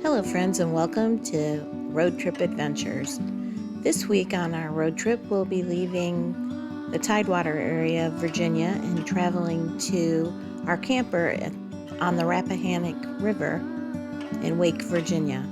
Hello friends and welcome to Road Trip Adventures. This week on our road trip we'll be leaving the Tidewater area of Virginia and traveling to our camper on the Rappahannock River in Wake, Virginia.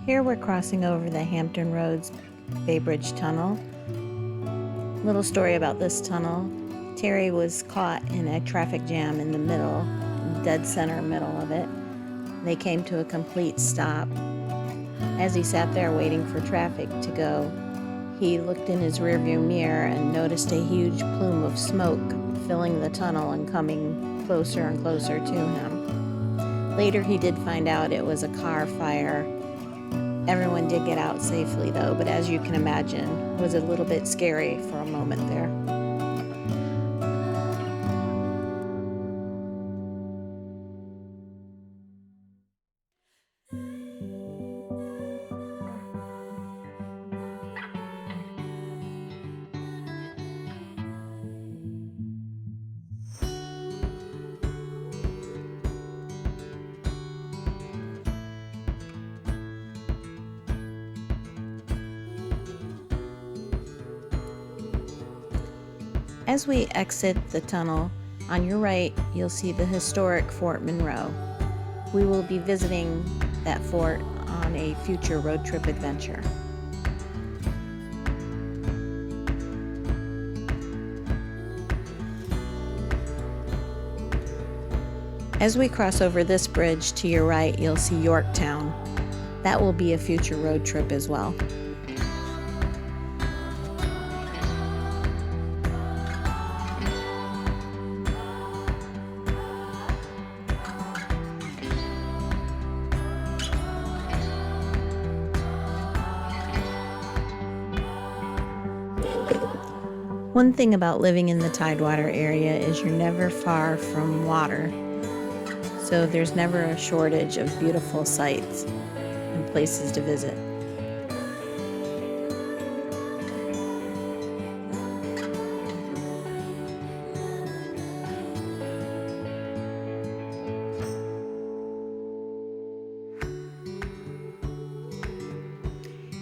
Here we're crossing over the Hampton Roads Bridge-Tunnel. Little story about this tunnel. Terry was caught in a traffic jam in the middle, dead center middle of it. They came to a complete stop. As he sat there waiting for traffic to go, he looked in his rearview mirror and noticed a huge plume of smoke filling the tunnel and coming closer and closer to him. Later he did find out it was a car fire. Everyone did get out safely though, but as you can imagine, it was a little bit scary for a moment there. As we exit the tunnel, on your right, you'll see the historic Fort Monroe. We will be visiting that fort on a future road trip adventure. As we cross over this bridge to your right, you'll see Yorktown. That will be a future road trip as well. One thing about living in the Tidewater area is you're never far from water, so there's never a shortage of beautiful sights and places to visit.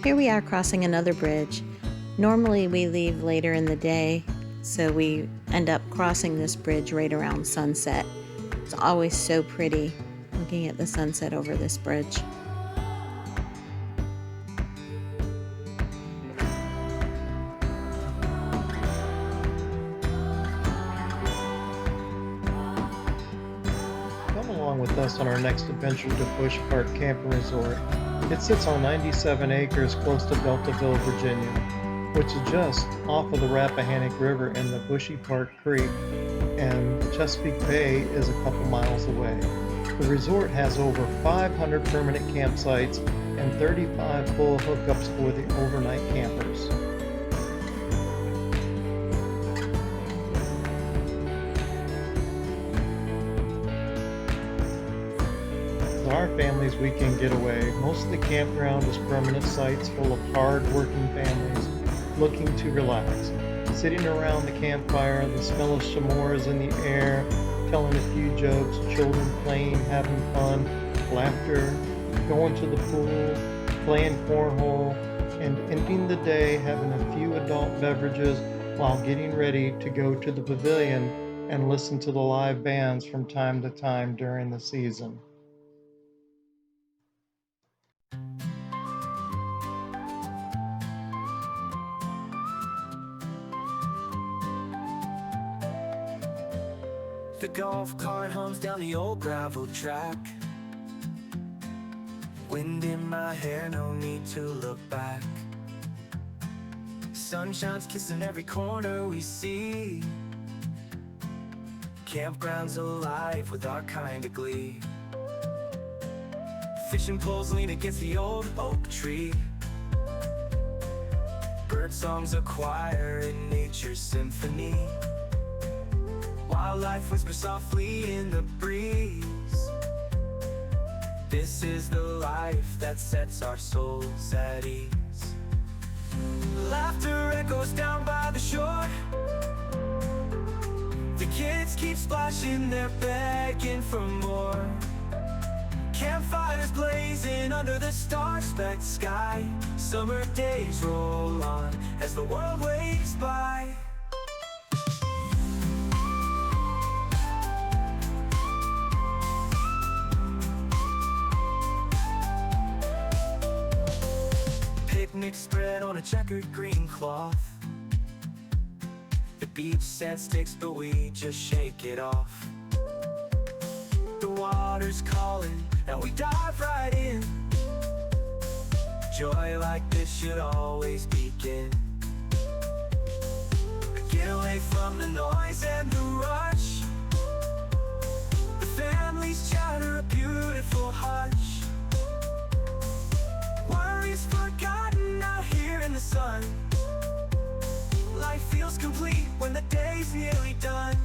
Here we are crossing another bridge. Normally we leave later in the day, so we end up crossing this bridge right around sunset. It's always so pretty looking at the sunset over this bridge. Come along with us on our next adventure to Busch Park Campground Resort. It sits on 97 acres close to Beltaville, Virginia, which is just off of the Rappahannock River and the Busch Park Creek, and Chesapeake Bay is a couple miles away. The resort has over 500 permanent campsites and 35 full hookups for the overnight campers. For our family's weekend getaway, most of the campground is permanent sites full of hard-working families looking to relax. Sitting around the campfire, the smell of s'mores in the air, telling a few jokes, children playing, having fun, laughter, going to the pool, playing cornhole, and ending the day having a few adult beverages while getting ready to go to the pavilion and listen to the live bands from time to time during the season. The golf cart hums down the old gravel track. Wind in my hair, no need to look back. Sunshine's kissing every corner we see. Campground's alive with our kind of glee. Fishing poles lean against the old oak tree. Bird songs a choir in nature's symphony. Wildlife whispers softly in the breeze. This is the life that sets our souls at ease. Laughter echoes down by the shore. The kids keep splashing, they're begging for more. Campfires blazing under the star-specked sky. Summer days roll on as the world waves by. Picnic spread on a checkered green cloth. The beach sand sticks, but we just shake it off. The water's calling, and we dive right in. Joy like this should always begin. Get away from the noise and the rush. The family's chatter, a beautiful hush. Worries forgotten out here in the sun. Life feels complete when the day's nearly done.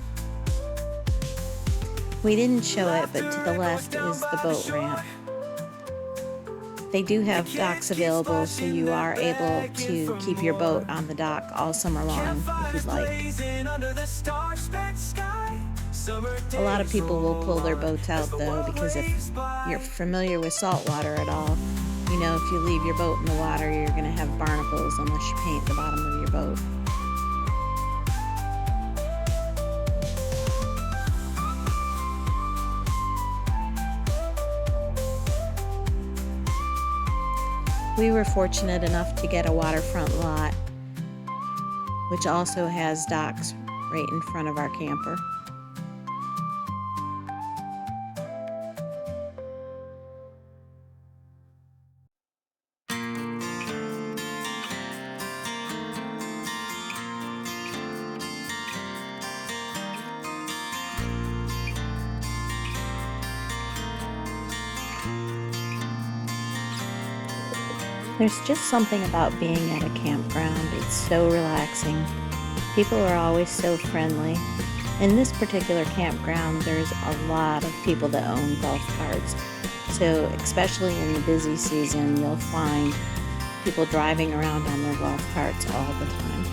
We didn't show it, but to the left is the boat ramp. They do have docks available, so you are able to keep your boat on the dock all summer long if you'd like. A lot of people will pull their boats out though, because if you're familiar with saltwater at all, you know if you leave your boat in the water, you're going to have barnacles unless you paint the bottom of your boat. We were fortunate enough to get a waterfront lot, which also has docks right in front of our camper. There's just something about being at a campground. It's so relaxing. People are always so friendly. In this particular campground, there's a lot of people that own golf carts. So especially in the busy season, you'll find people driving around on their golf carts all the time.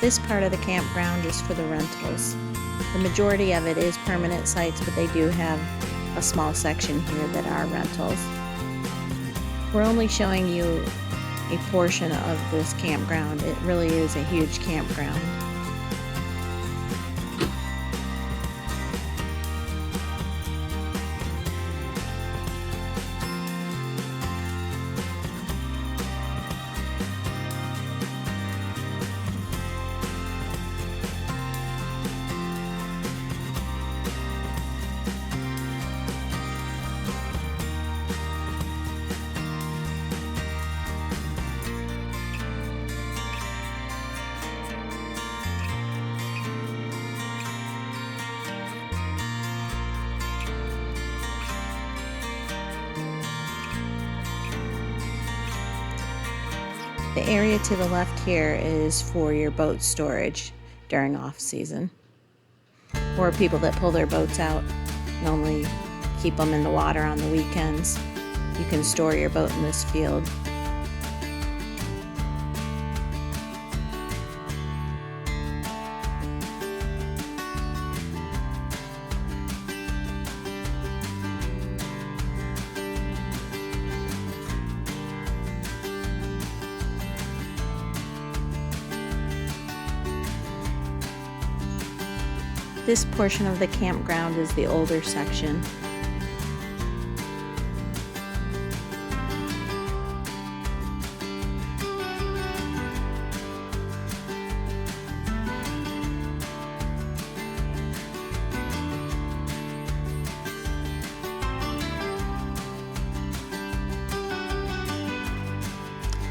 This part of the campground is for the rentals. The majority of it is permanent sites, but they do have a small section here that are rentals. We're only showing you a portion of this campground. It really is a huge campground. The area to the left here is for your boat storage during off-season, or people that pull their boats out and only keep them in the water on the weekends. You can store your boat in this field. This portion of the campground is the older section.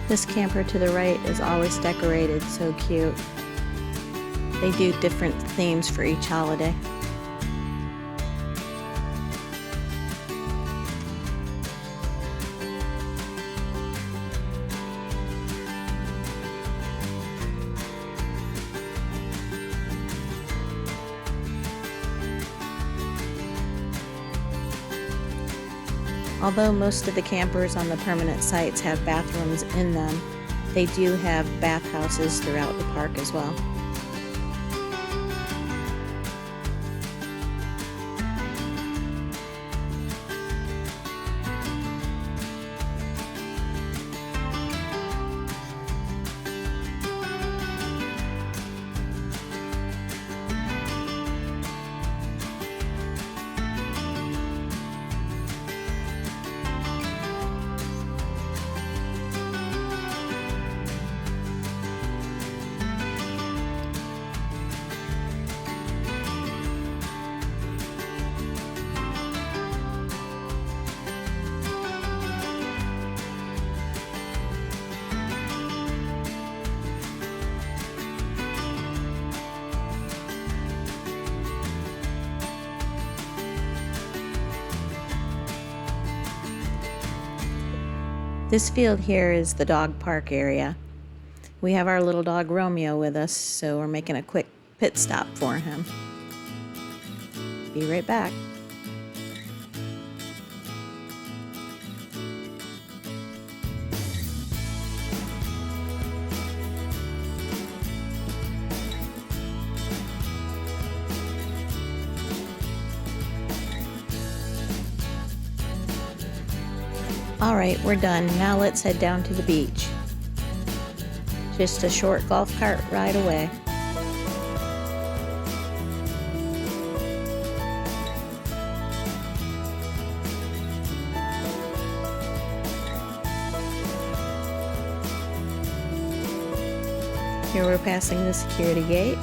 This camper to the right is always decorated, so cute. They do different themes for each holiday. Although most of the campers on the permanent sites have bathrooms in them, they do have bathhouses throughout the park as well. This field here is the dog park area. We have our little dog Romeo with us, so we're making a quick pit stop for him. Be right back. Alright, we're done. Now let's head down to the beach. Just a short golf cart ride away. Here we're passing the security gate.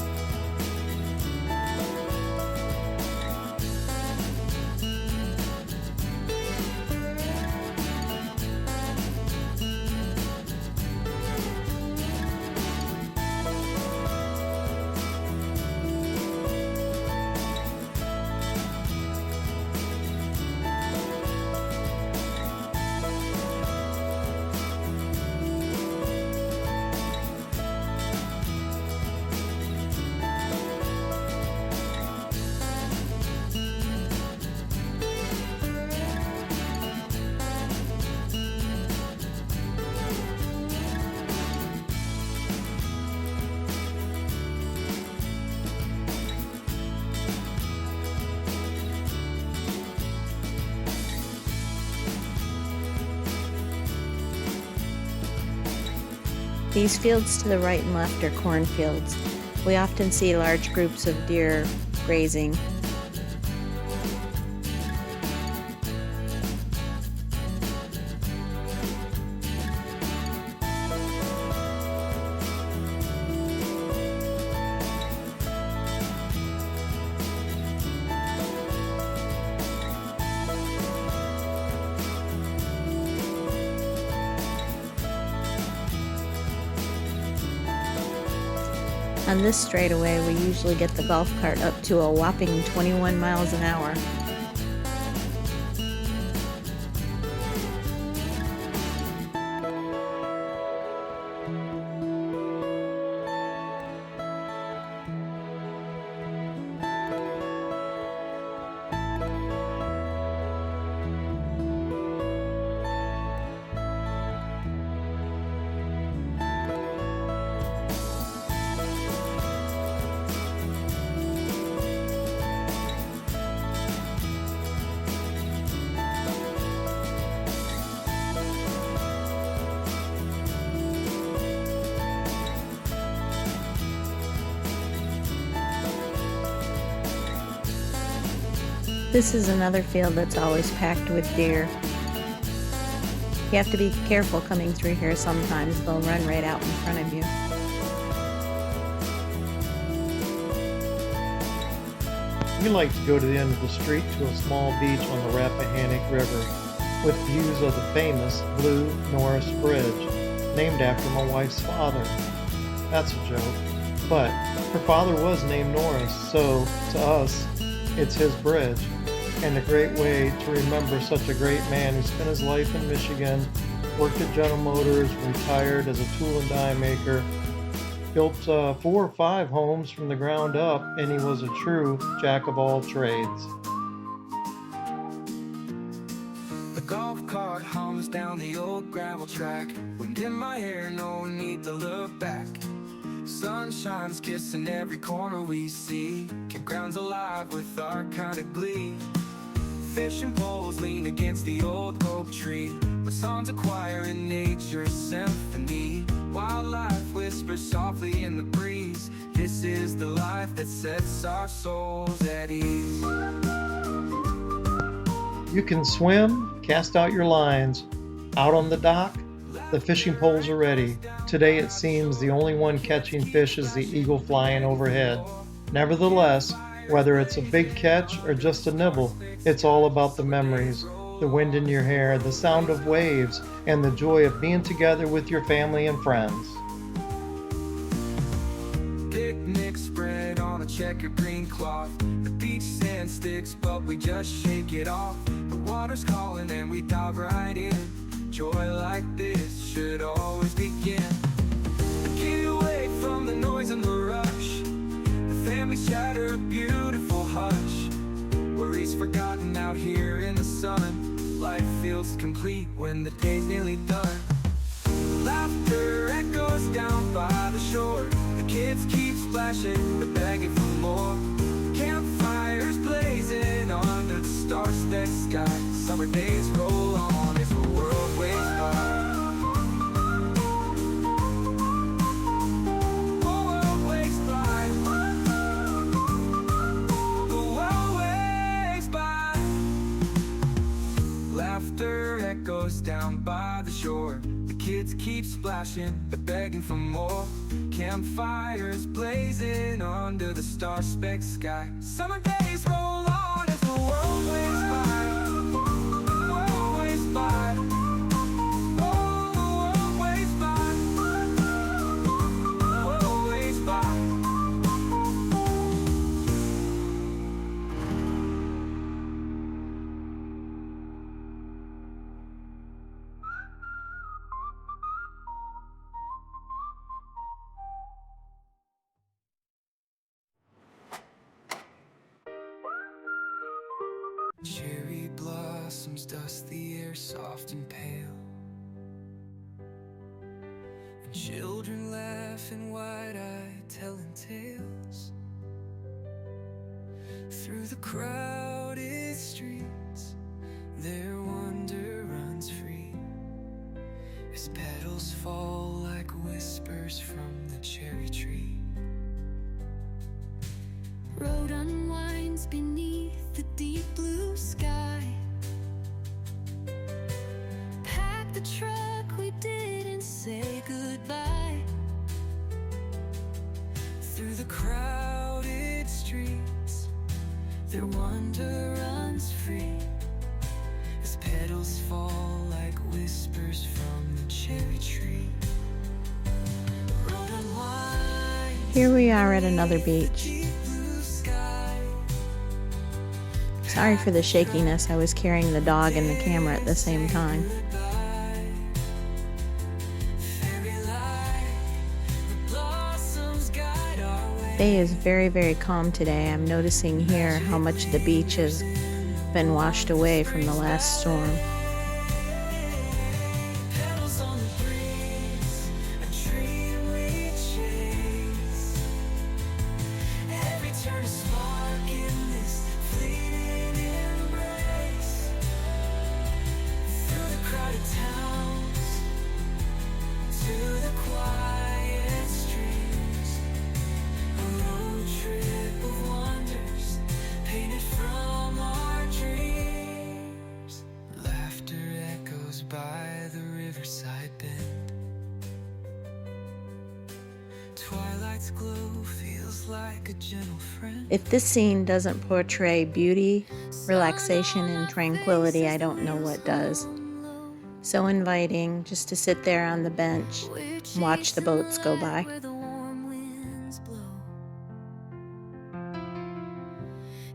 These fields to the right and left are cornfields. We often see large groups of deer grazing. On this straightaway, we usually get the golf cart up to a whopping 21 miles an hour. This is another field that's always packed with deer. You have to be careful coming through here sometimes. They'll run right out in front of you. We like to go to the end of the street to a small beach on the Rappahannock River with views of the famous Blue Norris Bridge, named after my wife's father. That's a joke. But her father was named Norris, so to us, it's his bridge. And a great way to remember such a great man who spent his life in Michigan, worked at General Motors, retired as a tool and die maker, built 4 or 5 homes from the ground up, and he was a true jack of all trades. The golf cart hums down the old gravel track. Wind in my hair, no need to look back. Sunshine's kissing every corner we see. Campground's alive with our kind of glee. Fishing poles lean against the old oak tree, with songs of choir and nature's symphony. Wildlife whispers softly in the breeze. This is the life that sets our souls at ease. You can swim, cast out your lines. Out on the dock, the fishing poles are ready. Today it seems the only one catching fish is the eagle flying overhead. Nevertheless, whether it's a big catch or just a nibble, it's all about the memories, the wind in your hair, the sound of waves, and the joy of being together with your family and friends. Picnic spread on a checkered green cloth. The beach sand sticks, but we just shake it off. The water's calling and we dive right in. Joy like this should always begin. Get away from the noise and the rush. The family chatter, a beautiful hush. Worries forgotten out here in the sun. Life feels complete when the day's nearly done. Laughter echoes down by the shore. The kids keep splashing, but begging for more. Campfires blazing under the star-studded sky. Summer days roll on as the world waves by. Goes down by the shore. The kids keep splashing, but begging for more. Campfires blazing under the star-specked sky. Summer days roll on as the world waves by. The world waves by. Oh, the world waves by. The world waves by. Cherry blossoms dust the air soft and pale, and children laughing wide-eyed telling tales. Through the crowded streets their wonder runs free, as petals fall like whispers from the cherry tree. Road unwinds beneath the deep blue sky. Pack the truck, we didn't say goodbye. Through the crowded streets their wonder runs free, as petals fall like whispers from the cherry tree. Road unwinds. Here we are at another beach. Sorry for the shakiness, I was carrying the dog and the camera at the same time. Bay is very, very calm today. I'm noticing here how much the beach has been washed away from the last storm. From our Twilight's glow feels like a gentle friend. If this scene doesn't portray beauty, relaxation, and tranquility, I don't know what does. So inviting just to sit there on the bench and watch the boats go by. Where the warm winds blow.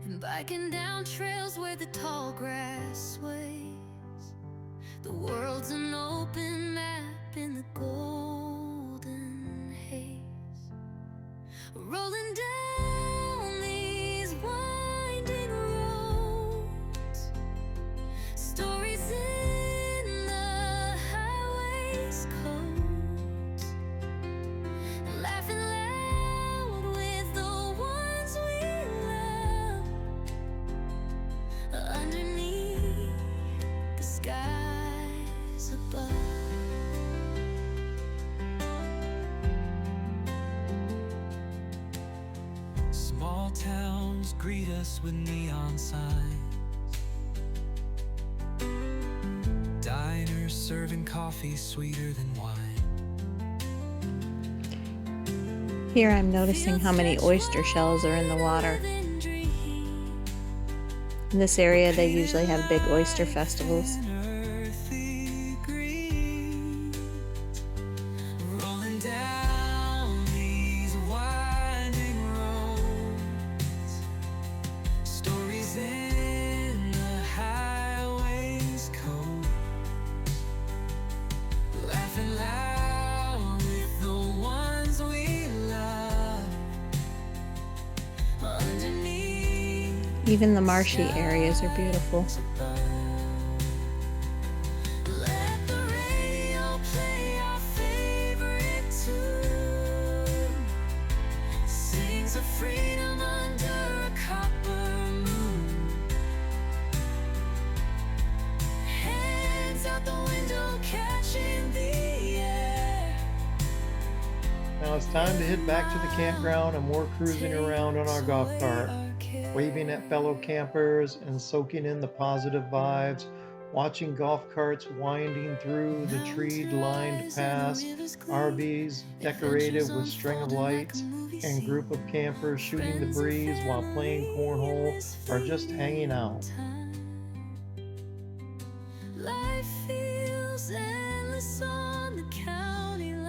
And biking down trails where the tall grass sways. The world's an open map in the golden haze. Rolling down these winding roads. Stories in the highway's codes. Laughing loud with the ones we love. Underneath the skies above. Small towns greet us with neon signs. Diners serving coffee sweeter than wine. Here I'm noticing how many oyster shells are in the water. In this area they usually have big oyster festivals. Earthy greens, rolling down these winding roads. Stories in the highway's code. Laughing loud with the ones we love. Underneath Even the marshy areas are beautiful. Let the radio play our favorite tune. Sings of freedom under a copper moon. Hands out the window catching the air. Now it's time to head back to the campground and more cruising around on our golf cart, waving at fellow campers and soaking in the positive vibes, watching golf carts winding through the tree-lined paths, RVs decorated with string of lights, and group of campers shooting the breeze while playing cornhole or just hanging out. Life feels endless on the county line.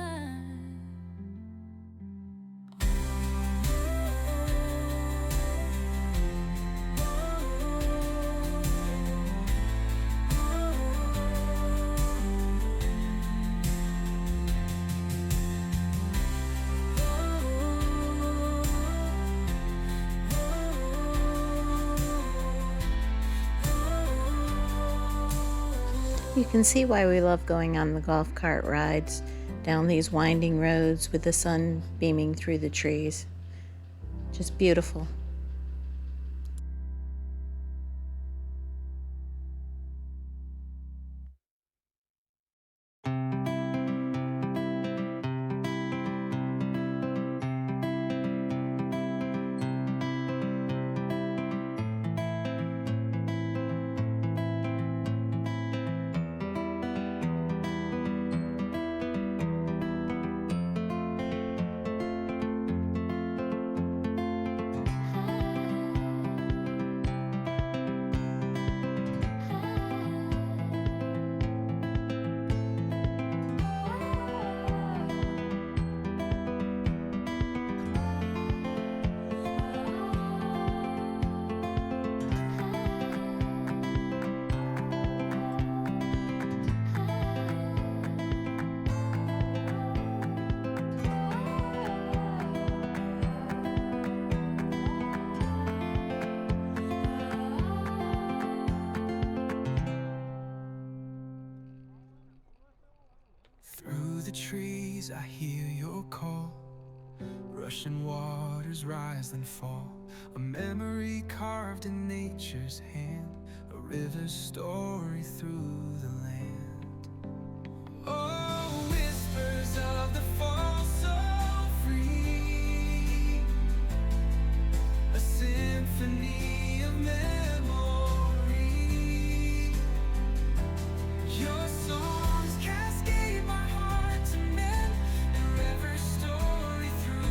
You can see why we love going on the golf cart rides down these winding roads with the sun beaming through the trees. Just beautiful. Through the trees I hear your call. Rushing waters rise and fall. A memory carved in nature's hand. A river's story through the land. Oh, whispers of the fall so free. A symphony of memory. Your songs cascade my heart to mend. And every story through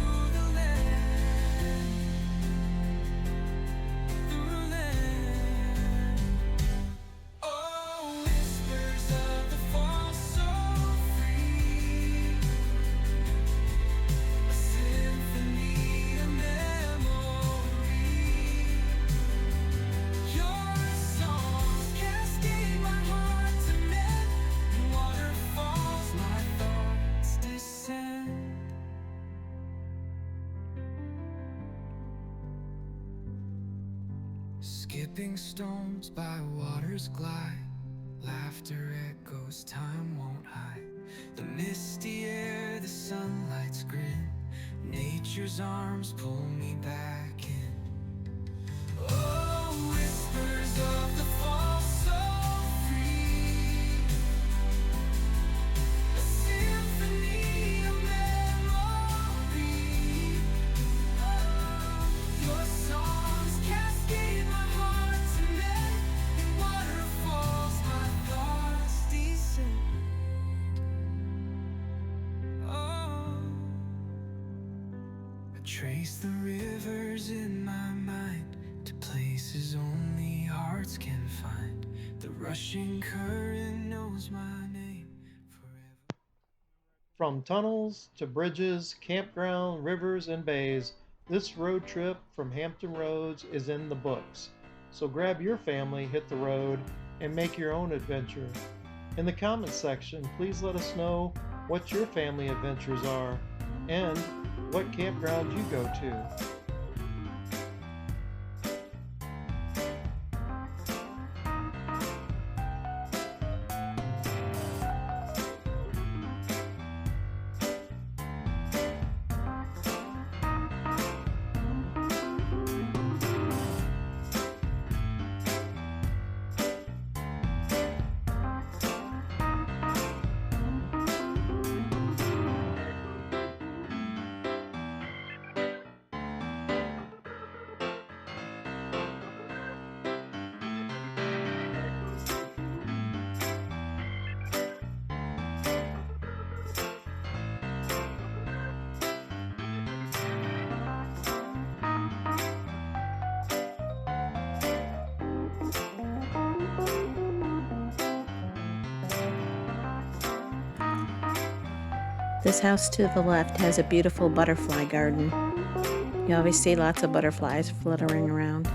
Skipping stones by waters glide, laughter echoes, time won't hide. The misty air, the sunlight's grin, nature's arms pull me back in. Oh, whispers of the fall so free, a symphony of memory. Your songs cascade my heart to mend, in waterfalls my thoughts descend. Oh, I trace the rivers in my mind to places only hearts can find. The rushing current knows my name forever. From tunnels to bridges, campground, rivers, and bays, this road trip from Hampton Roads is in the books. So grab your family, hit the road, and make your own adventure. In the comments section, please let us know what your family adventures are and what campground you go to. This house to the left has a beautiful butterfly garden. You always see lots of butterflies fluttering around.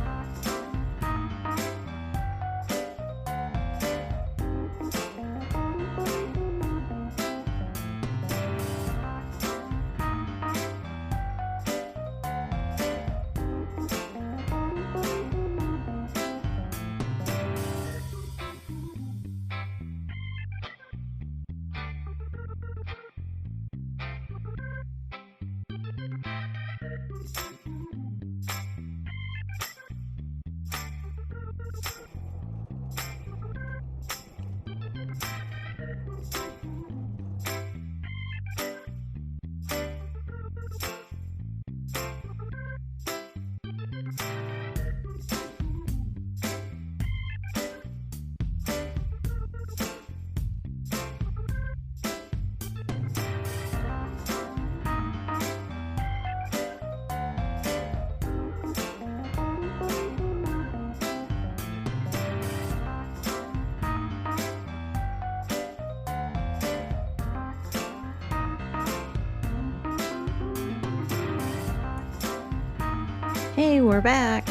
Hey, we're back.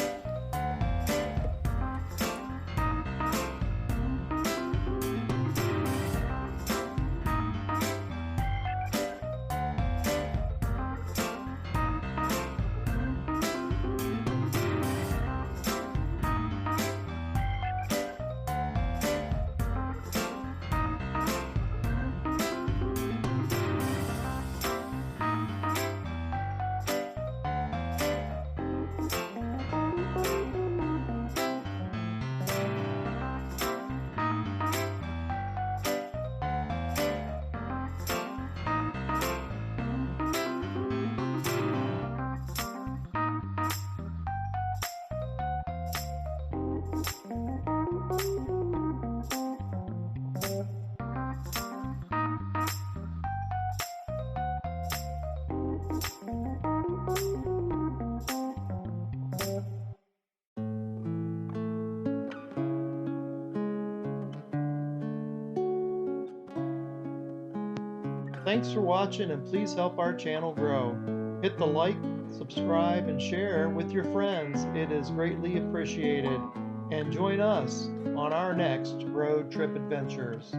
Thanks for watching and please help our channel grow. Hit the like, subscribe, and share with your friends. It is greatly appreciated. And join us on our next road trip adventures.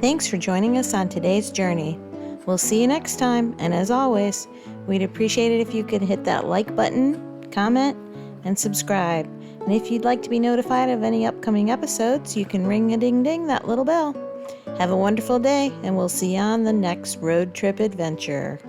Thanks for joining us on today's journey. We'll see you next time, and as always, we'd appreciate it if you could hit that like button, comment, and subscribe. And if you'd like to be notified of any upcoming episodes, you can ring-a-ding-ding that little bell. Have a wonderful day, and we'll see you on the next road trip adventure.